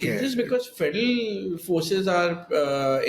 Is this because federal forces are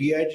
DIG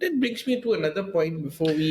That brings me to another point before we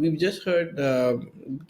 we've just heard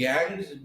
gangs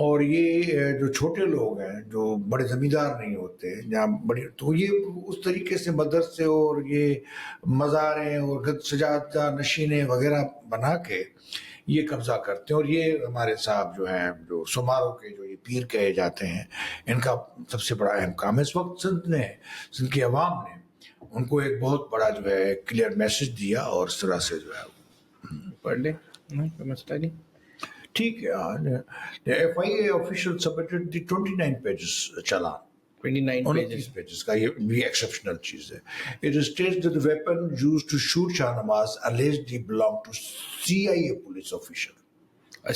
اور یہ جو چھوٹے لوگ ہیں جو بڑے زمیندار نہیں ہوتے یا بڑے، تو یہ اس طریقے سے مدرسے اور یہ مزاریں اور سجادہ نشینیں وغیرہ بنا کے یہ قبضہ کرتے ہیں. اور یہ ہمارے صاحب جو ہیں جو سماروں کے جو یہ پیر کہے جاتے ہیں، ان کا سب سے بڑا اہم کام ہے. اس وقت سندھ کی عوام نے ان کو ایک بہت بڑا جو ہے کلیئر میسج دیا اور اس طرح سے جو ہے پڑھ لیں، کوئی مسئلہ نہیں. ٹھیک ہے. FIA official submitted the 29 pages challan. 29 pages کا یہ بھی ایکسیپشنل چیز ہے. It states that the weapon used to shoot Shah Nawaz allegedly belonged to CIA police official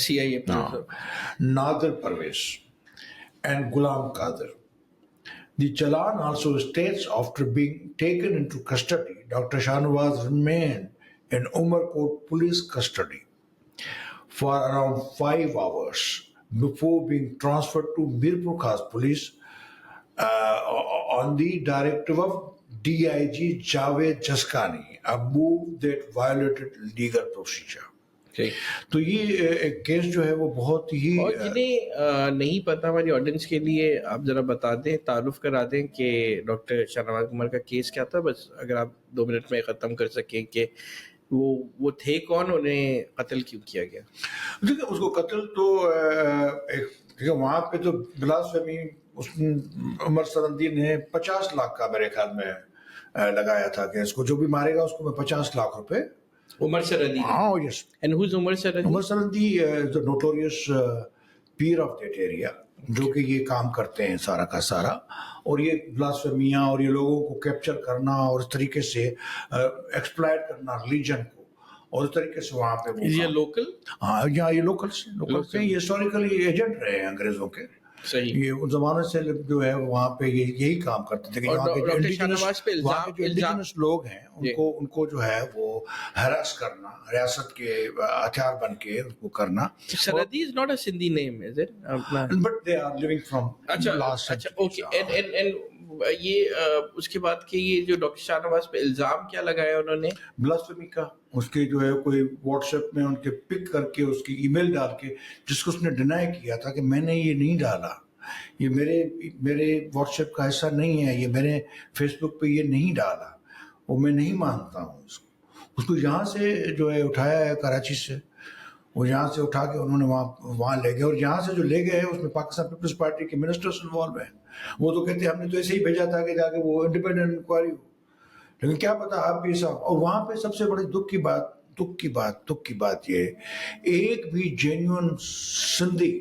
CIA Nadir Parvez and Ghulam Qadir. The challan also states after being taken into custody, Dr. Shah Nawaz remained in Umarkot police custody for around 5 hours before being transferred to Mirpur Khas police on the directive of DIG Javed Jaskani, a move that violated legal procedure. تو یہ ایک case جو ہے وہ بہت ہی، اور جنہیں نہیں پتا ہماری آڈینس کے لیے آپ ذرا بتا دیں، تعارف کرا دیں کہ ڈاکٹر شاہ نواز عمر کا کیس کیا تھا، بس اگر آپ 2 منٹ میں ختم کر سکیں کہ وہ تھے کون، انہیں قتل کیوں کیا گیا. دیکھیں اس کو قتل تو وہاں پہ تو بلاسفیمی عمر سرندی نے 50 لاکھ کا میرے خیال میں لگایا تھا کہ اس کو جو بھی مارے گا اس کو میں 50 لاکھ روپے. عمر سرندی. ہاں yes. And who is Umar Sarandi? Umar Sarandi is the notorious pir of that area جو کہ یہ کام کرتے ہیں سارا کا سارا، اور یہ بلاسفیمیاں اور یہ لوگوں کو کیپچر کرنا اور اس طریقے سے ایکسپلائٹ کرنا ریلیجن کو، اور اس طریقے سے وہاں پہ یہ لوکل، ہاں یہاں یہ لوکل سے یہ ہسٹوریکلی ایجنٹ رہے ہیں انگریزوں کے. صحیح. یہ اس زمانے سے جو ہے وہاں پہ یہی کام کرتے تھے کہ یہاں کے جو انڈیجنس لوگ ہیں ان کو جو ہے وہ ہراس کرنا، ریاست کے ہتھیار بن کے ان کو کرنا. Sarhadi is not a Sindhi name is it? But they are living from last. اچھا اوکے. اینڈ یہ اس کے بعد کہ یہ جو ڈاکٹر شاہ نواز پہ الزام کیا لگایا انہوں نے؟ بلاسفیمی کا. اس کے جو ہے کوئی واٹس ایپ میں ان کے پک کر کے اس کی ای میل ڈال کے، جس کو اس نے ڈینائی کیا تھا کہ میں نے یہ نہیں ڈالا، یہ میرے واٹس ایپ کا حصہ نہیں ہے، یہ میں نے فیس بک پہ یہ نہیں ڈالا، وہ میں نہیں مانتا ہوں اس کو یہاں سے جو ہے اٹھایا ہے کراچی سے، وہ یہاں سے اٹھا کے انہوں نے وہاں لے گئے. اور یہاں سے جو لے گئے ہیں اس میں پاکستان پیپلز پارٹی کے منسٹرز انوالو ہیں. وہ تو کہتے ہیں ہم نے تو ایسے ہی بھیجا تھا کہ جا کے وہ انڈیپینڈنٹ انکوائری ہو، لیکن کیا پتا آپ بھی صاحب. اور وہاں پہ سب سے بڑی دکھ کی بات یہ، ایک بھی جینیون سندھی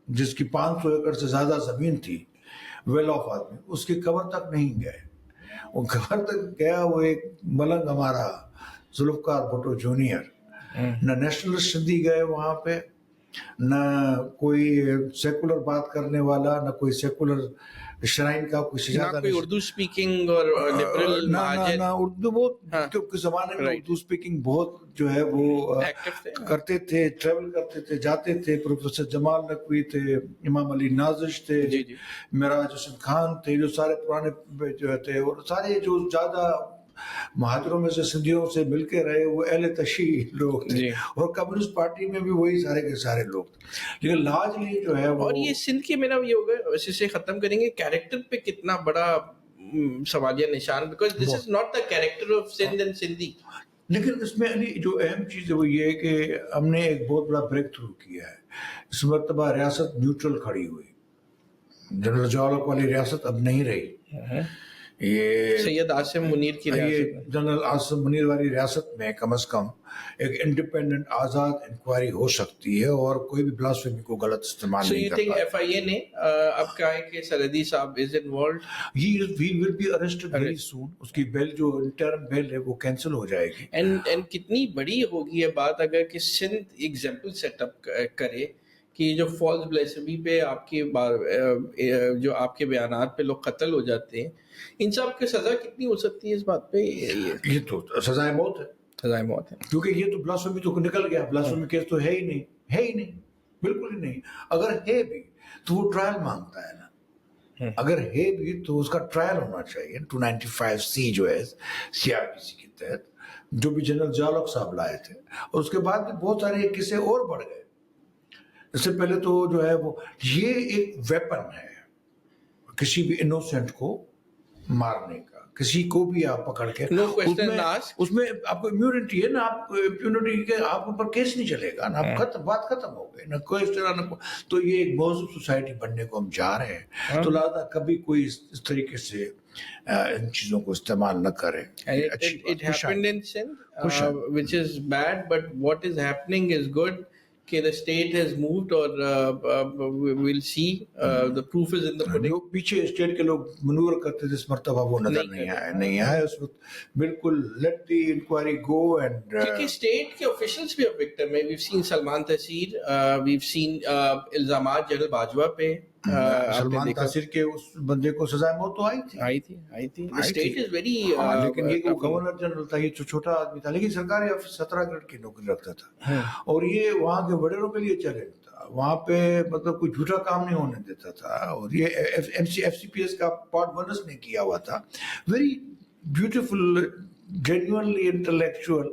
جس کی 500 ایکڑ سے زیادہ زمین تھی، ویل آف آدمی، اس کے قبر تک نہیں گئے. وہ قبر تک گیا وہ ایک ملنگ ہمارا ذوالفقار بھٹو جونیئر. نہ نیشنلسٹ سندھی گئے وہاں پہ، نہ کوئی سیکولر بات کرنے والا، نہ کوئی سیکولر شرائن کا کوئی سجادہ، کوئی اردو اسپیکنگ اور لبرل نہ اردو. بہت کے زمانے میں اردو اسپیکنگ بہت جو ہے وہ کرتے تھے، ٹریول کرتے تھے، جاتے تھے. پروفیسر جمال نقوی تھے، امام علی نازش تھے، معراج حسن خان تھے، جو سارے پرانے جو تھے، اور سارے جو زیادہ مہاجروں میں سے سندھیوں سے مل کے رہے وہ اہل تشیع لوگ تھے. اور کمیونسٹ پارٹی میں بھی وہی سارے کے سارے لوگ تھے. لیکن لارجلی جو ہے اور یہ سندھ کے میرا یہ ہوگا، اسی سے ختم کریں گے، کیریکٹر پہ کتنا بڑا سوالیہ نشان، because this is not the character of Sindh and Sindhi. لیکن اس میں علی جو اہم چیز ہے وہ یہ ہے کہ ہم نے ایک بہت بڑا بریک تھرو کیا ہے. اس مرتبہ ریاست نیوٹرل کھڑی ہوئی. جنرل ضیاء والی ریاست اب نہیں رہی. یہ سید عاصم منیر کی ریاست، جنرل عاصم منیر والی ریاست میں کم از کم ایک انڈیپینڈنٹ آزاد انکوائری ہو سکتی ہے اور کوئی بھی بلاسفیمی کو غلط استعمال نہیں کرتا. So you think FIA نے اب کہا ہے کہ سرحدی صاحب is involved؟ He will be arrested very soon. اس کی بیل جو انٹرم بیل ہے وہ کینسل ہو جائے گی. And کتنی بڑی ہوگی یہ بات اگر کہ سندھ ایگزامپل سیٹ اپ کرے کہ جو فالس بلیسمی پہ آپ کی جو آپ کے بیانات پہ لوگ قتل ہو جاتے ہیں، ان سب کی سزا کتنی ہو سکتی ہے اس بات پہ؟ یہ تو سزائے موت ہے. سزائے موت ہے، کیونکہ یہ تو بلاسفیمی تو نکل گیا. بلاسفیمی کیس تو ہے ہی نہیں، بالکل ہی نہیں. اگر ہے بھی تو وہ ٹرائل مانگتا ہے نا. اگر ہے بھی تو اس کا ٹرائل ہونا چاہیے. 295C جو ہے CRPC کے تحت جو بھی جنرل ضیاء صاحب لائے تھے، اور اس کے بعد بھی بہت سارے قصے اور بڑھ گئے. اس سے پہلے تو جو ہے وہ یہ ایک ویپن ہے کسی بھی انوسینٹ کو مارنے کا، کسی کو بھی آپ پکڑ کے No question asked. اس میں آپ کو امیونٹی ہے نا، آپ امپیونٹی کے آپ کے اوپر کیس نہیں چلے گا نا، آپ ختم، بات ختم ہو گئی نہ کوئی اس طرح نہ تو یہ ایک مہذب سوسائٹی بننے کو ہم جا رہے ہیں، تو لہٰذا کبھی کوئی اس طریقے سے ان چیزوں کو استعمال نہ کرے. It happened in Sindh, which is bad, but what is happening is good. Okay, the state has moved, or we'll see. The proof is in the pudding. جو پیچھے اسٹیٹ کے لوگ منور کرتے تھے اس مرتبہ وہ نظر نہیں آئے اس وقت. بالکل let the inquiry go and کیونکہ اسٹیٹ کے آفیشلس بھی اب وکٹم ہے. we've seen سلمان تاثیر, we've seen الزامات جنرل باجوہ پہ. سلمان تاثیر کے اس بندے کو سزائے موت تو آئی تھی. اسٹیٹ از ویری, لیکن یہ گورنر جنرل تھا, یہ چھوٹا آدمی تھا, لیکن سرکاری 17 گریڈ کی نوکری رکھتا تھا, اور یہ وہاں کے وڈیروں کے لیے چیلنج تھا. وہاں پہ مطلب کوئی جھوٹا کام نہیں ہونے دیتا تھا, اور یہ FCPS کا پارٹ ونس نے کیا ہوا تھا. ویری بیوٹیفل, جینوئنلی انٹلیکچوئل,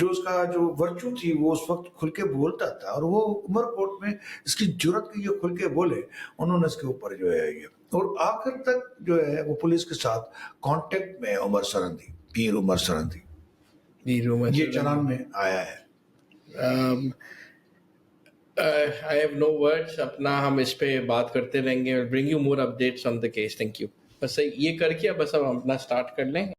جو اس کا جو ورچو تھی وہ اس وقت کھل کے بولتا تھا, اور وہ عمر کوٹ میں اس کی جرت کی جو کھل کے بولے, انہوں نے اس کے اوپر جو ہے یہ, اور آخر تک جو ہے وہ پولیس کے ساتھ کانٹیکٹ میں عمر سرندی, پیر عمر سرندی, یہ چلان میں آیا ہے. I have no words. اپنا ہم اس پہ بات کرتے رہیں گے. I'll bring you more updates on the case. Thank you. بس یہ کر کے بس ہم اپنا سٹارٹ کر لیں.